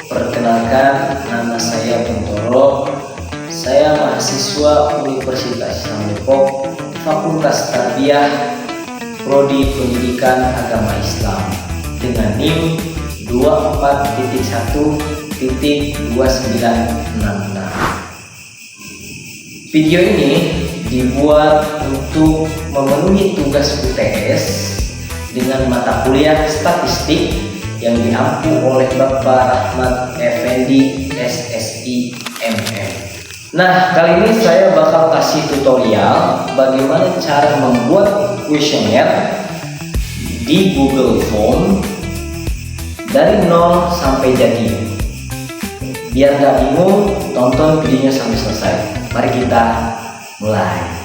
Perkenalkan, nama saya Buntoro. Saya mahasiswa Universitas Islam Depok, Fakultas Tarbiyah, Prodi Pendidikan Agama Islam dengan NIM 24.1.2966. Video ini dibuat untuk memenuhi tugas UTS dengan mata kuliah statistik yang diampu oleh Bapak Rahmat Effendi SSI MM. Nah, kali ini saya bakal kasih tutorial bagaimana cara membuat kuesioner di Google Form dari 0 sampai jadi. Biar gak bingung, tonton videonya sampai selesai. Mari kita mulai.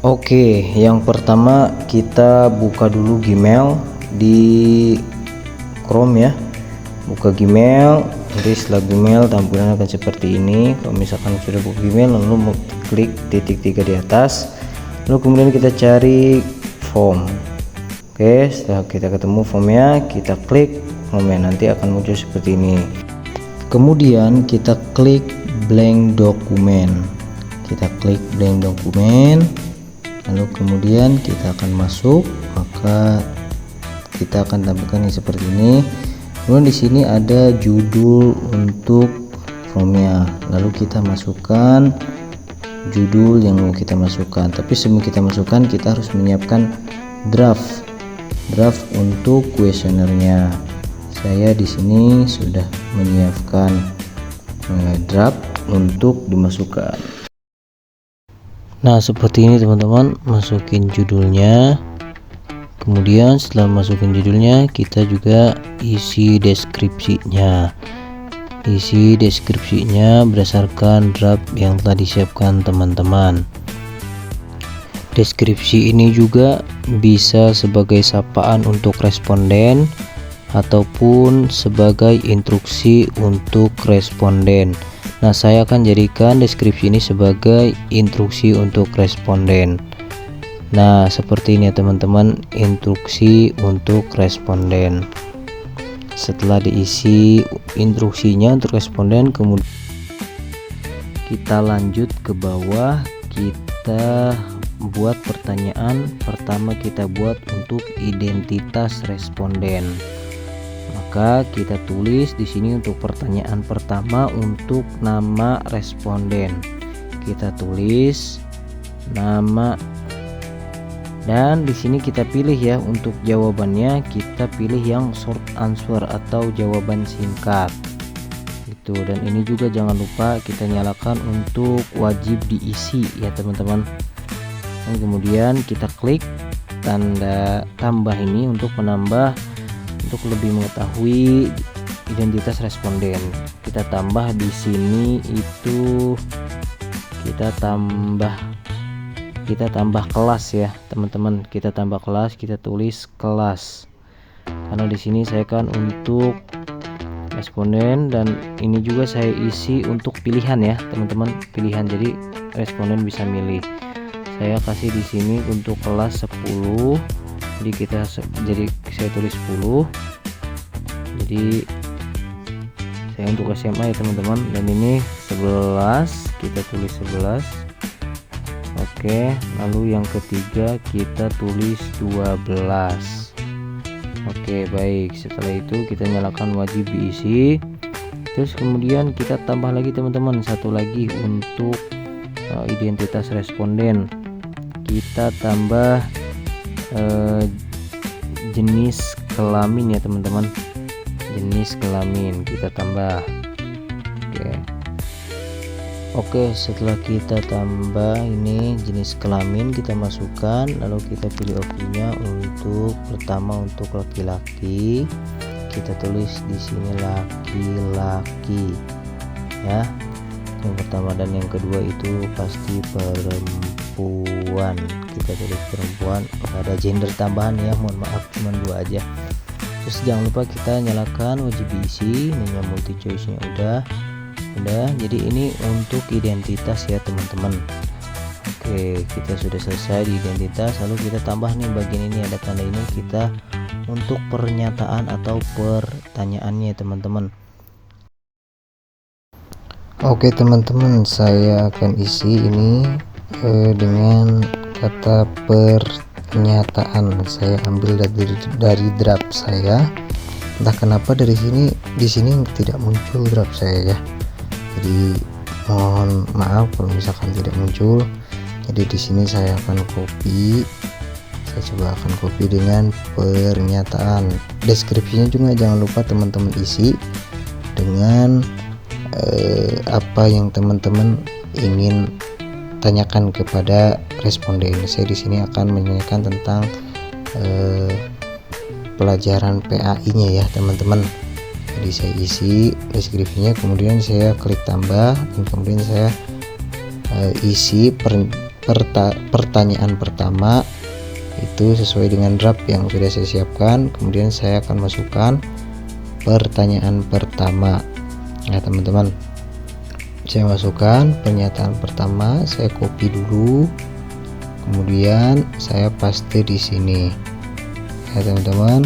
Oke, yang pertama kita buka dulu Gmail di Chrome ya. Buka Gmail, nanti setelah Gmail tampilan akan seperti ini. Kalau misalkan sudah buka Gmail, lalu klik titik 3 di atas, lalu kemudian kita cari form. Oke, setelah kita ketemu formnya, kita klik formnya, nanti akan muncul seperti ini. Kemudian kita klik blank dokumen, kita klik blank dokumen, lalu kemudian kita akan masuk, maka kita akan tampilkan yang seperti ini. Kemudian di sini ada judul untuk formnya, lalu kita masukkan judul yang mau kita masukkan. Tapi sebelum kita masukkan, kita harus menyiapkan draft untuk kuesionernya. Saya di sini sudah menyiapkan draft untuk dimasukkan. Nah, seperti ini teman-teman, masukin judulnya. Kemudian setelah masukin judulnya, kita juga isi deskripsinya. Isi deskripsinya berdasarkan draft yang telah disiapkan teman-teman. Deskripsi ini juga bisa sebagai sapaan untuk responden ataupun sebagai instruksi untuk responden. Nah, saya akan jadikan deskripsi ini sebagai instruksi untuk responden. Nah, seperti ini ya teman-teman, instruksi untuk responden. Setelah diisi instruksinya untuk responden, kemudian kita lanjut ke bawah, kita buat pertanyaan. Pertama kita buat untuk identitas responden. Maka kita tulis di sini untuk pertanyaan pertama untuk nama responden. Kita tulis nama, dan di sini kita pilih ya untuk jawabannya, kita pilih yang short answer atau jawaban singkat. Itu, dan ini juga jangan lupa kita nyalakan untuk wajib diisi ya teman-teman. Dan kemudian kita klik tanda tambah ini untuk menambah, untuk lebih mengetahui identitas responden. Kita tambah di sini itu kita tambah kelas ya teman-teman. Kita tambah kelas, kita tulis kelas, karena di sini saya kan untuk responden, dan ini juga saya isi untuk pilihan ya teman-teman, pilihan, jadi responden bisa milih. Saya kasih di sini untuk kelas 10, jadi saya tulis 10. Jadi saya untuk SMA ya teman-teman, dan ini 11, kita tulis 11. Oke, lalu yang ketiga kita tulis 12. Oke, baik. Setelah itu kita nyalakan wajib diisi. Terus kemudian kita tambah lagi teman-teman, satu lagi untuk identitas responden. Kita tambah jenis kelamin ya teman-teman, jenis kelamin kita tambah. Oke, setelah kita tambah ini jenis kelamin, kita masukkan, lalu kita pilih opsinya. Untuk pertama untuk laki-laki, kita tulis di sini laki-laki ya, yang pertama, dan yang kedua itu pasti perempuan, kita tulis perempuan. Ada gender tambahan ya, mohon maaf, cuma 2 aja. Terus jangan lupa kita nyalakan wajib diisi, ini multi choice nya udah. Jadi ini untuk identitas ya teman-teman. Oke, kita sudah selesai di identitas. Lalu kita tambah nih bagian ini, ada tanda ini, kita untuk pernyataan atau pertanyaannya teman-teman. Oke teman-teman, saya akan isi ini dengan kata pernyataan. Saya ambil dari draft saya. Entah kenapa di sini tidak muncul draft saya ya. Jadi mohon maaf kalau misalkan tidak muncul. Jadi di sini saya akan copy. Saya coba akan copy dengan pernyataan. Deskripsinya juga jangan lupa teman-teman isi dengan apa yang teman-teman ingin tanyakan kepada responden. Saya di sini akan menanyakan tentang pelajaran PAI-nya ya teman-teman. Jadi saya isi deskripsinya, kemudian saya klik tambah, dan kemudian saya isi pertanyaan pertama itu sesuai dengan draft yang sudah saya siapkan. Kemudian saya akan masukkan pertanyaan pertama. Nah teman-teman, saya masukkan pernyataan pertama, saya copy dulu, kemudian saya paste di sini ya teman-teman,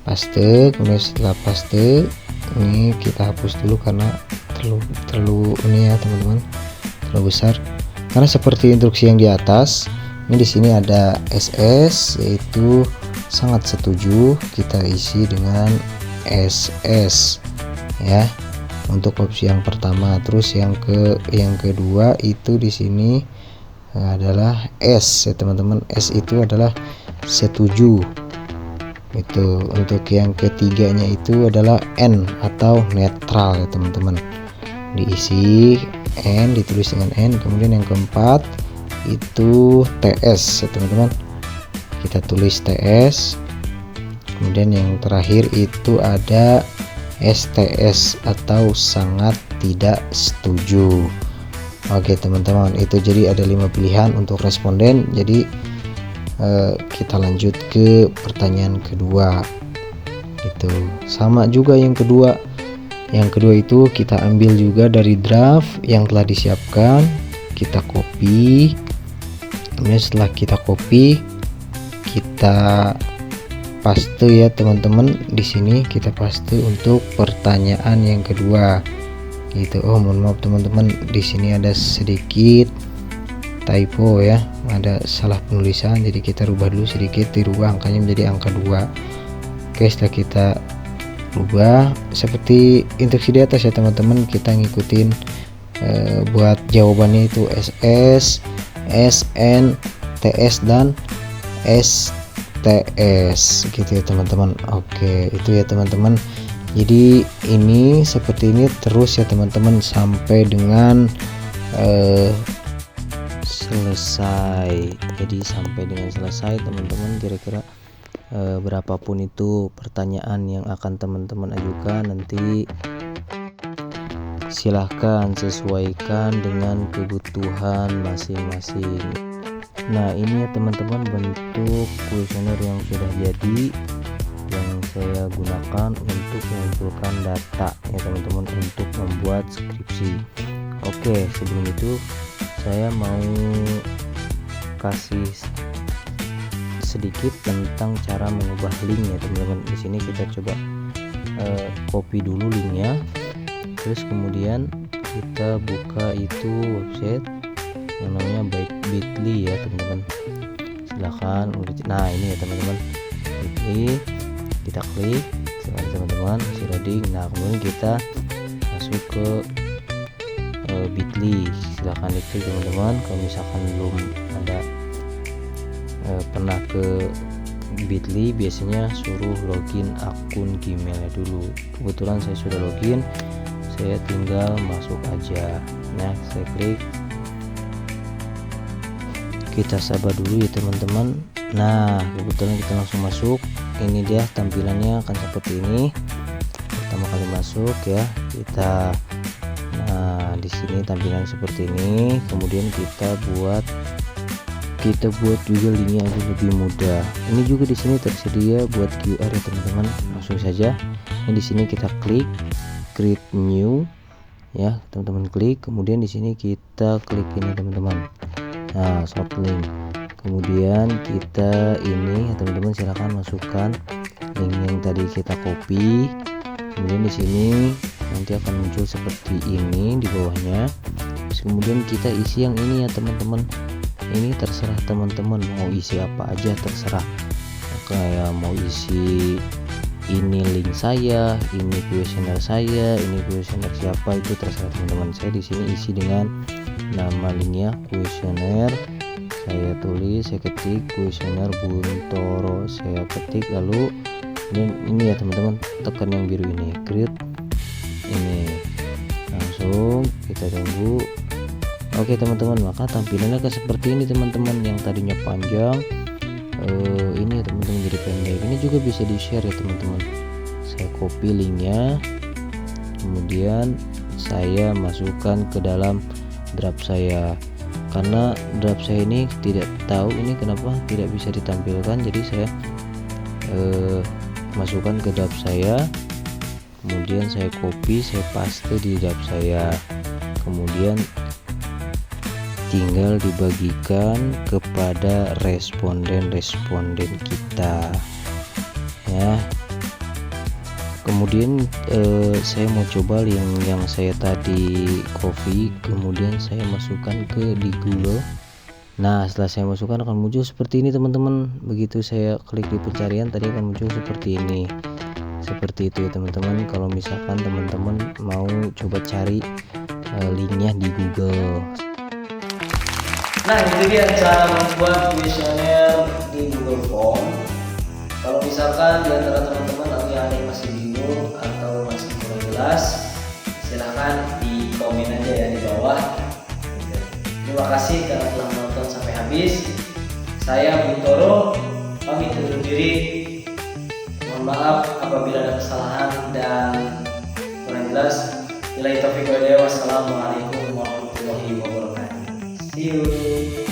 paste. Kemudian setelah paste ini kita hapus dulu karena terlalu ini ya teman-teman, terlalu besar. Karena seperti instruksi yang di atas, ini di sini ada SS, yaitu sangat setuju, kita isi dengan SS ya untuk opsi yang pertama. Terus yang kedua itu di sini adalah S ya teman-teman. S itu adalah setuju. Itu untuk yang ketiganya itu adalah N atau netral ya teman-teman. Diisi N, ditulis dengan N. Kemudian yang keempat itu TS ya teman-teman. Kita tulis TS. Kemudian yang terakhir itu ada STS atau sangat tidak setuju. Oke teman-teman, itu jadi ada 5 pilihan untuk responden. Jadi kita lanjut ke pertanyaan kedua. Itu sama juga yang kedua. Yang kedua itu kita ambil juga dari draft yang telah disiapkan, kita copy. Kemudian setelah kita copy, kita paste ya teman-teman. Di sini kita paste untuk pertanyaan yang kedua gitu. Oh mohon maaf teman-teman, di sini ada sedikit typo ya, ada salah penulisan, jadi kita rubah dulu sedikit, dirubah angkanya menjadi angka 2. Oke, setelah kita rubah seperti instruksi di atas ya teman-teman, kita ngikutin buat jawabannya itu SS, SN, TS dan STS gitu ya teman-teman. Oke, itu ya teman-teman. Jadi ini seperti ini terus ya teman-teman sampai dengan selesai. Jadi sampai dengan selesai teman-teman, kira-kira berapapun itu pertanyaan yang akan teman-teman ajukan, nanti silahkan sesuaikan dengan kebutuhan masing-masing. Nah ini ya teman-teman bentuk kuesioner yang sudah jadi, yang saya gunakan untuk mengumpulkan data ya teman-teman untuk membuat skripsi. Oke, sebelum itu saya mau kasih sedikit tentang cara mengubah link ya teman-teman. Di sini kita coba copy dulu linknya, terus kemudian kita buka itu website yang namanya bit.ly ya teman-teman. Silahkan. Nah ini ya teman-teman, bit.ly, kita klik teman-teman, isi loading. Nah kemudian kita masuk ke bit.ly, silahkan diklik teman-teman. Kalau misalkan belum ada pernah ke bit.ly, biasanya suruh login akun Gmailnya dulu. Kebetulan saya sudah login, saya tinggal masuk aja. Nah saya klik, kita sabar dulu ya teman-teman. Nah kebetulan kita langsung masuk. Ini dia tampilannya akan seperti ini. Pertama kali masuk ya kita, nah di sini tampilan seperti ini. Kemudian kita buat juga linknya agar lebih mudah. Ini juga di sini tersedia buat QR ya teman-teman. Langsung saja. Ini di sini kita klik create new ya teman-teman, klik. Kemudian di sini kita klik ini teman-teman. Nah, short link. Kemudian kita ini teman-teman silahkan masukkan link yang tadi kita copy. Kemudian di sini nanti akan muncul seperti ini di bawahnya. Terus kemudian kita isi yang ini ya teman-teman. Ini terserah teman-teman mau isi apa aja, terserah. Kayak mau isi ini link saya, ini kuesioner saya, ini kuesioner siapa, itu terserah teman-teman. Saya di sini isi dengan nama linknya kuesioner. Saya tulis, saya ketik kuesioner Buntoro, saya ketik, lalu ini ya teman-teman, tekan yang biru ini, create ini, langsung kita tunggu. Oke teman-teman, maka tampilannya kayak seperti ini teman-teman. Yang tadinya panjang ini ya teman-teman jadi pendek. Ini juga bisa di share ya teman-teman. Saya copy linknya, kemudian saya masukkan ke dalam draft saya. Karena draft saya ini tidak tahu ini kenapa tidak bisa ditampilkan, jadi saya masukkan ke draft saya, kemudian saya copy, saya paste di draft saya, kemudian tinggal dibagikan kepada responden kita ya. Kemudian saya mau coba yang saya tadi copy, kemudian saya masukkan di Google. Nah, setelah saya masukkan akan muncul seperti ini teman-teman. Begitu saya klik di pencarian tadi akan muncul seperti ini. Seperti itu ya teman-teman. Kalau misalkan teman-teman mau coba cari linknya di Google. Nah, itu dia cara membuat kuesioner di Google Form. Kalau misalkan di antara teman-teman atau yang masih bingung atau masih kurang jelas, silahkan di komen aja ya di bawah. Terima kasih karena telah menonton sampai habis. Saya Buntoro pamit undur diri. Mohon maaf apabila ada kesalahan dan kurang jelas. Wassalamualaikum warahmatullahi wabarakatuh. See you.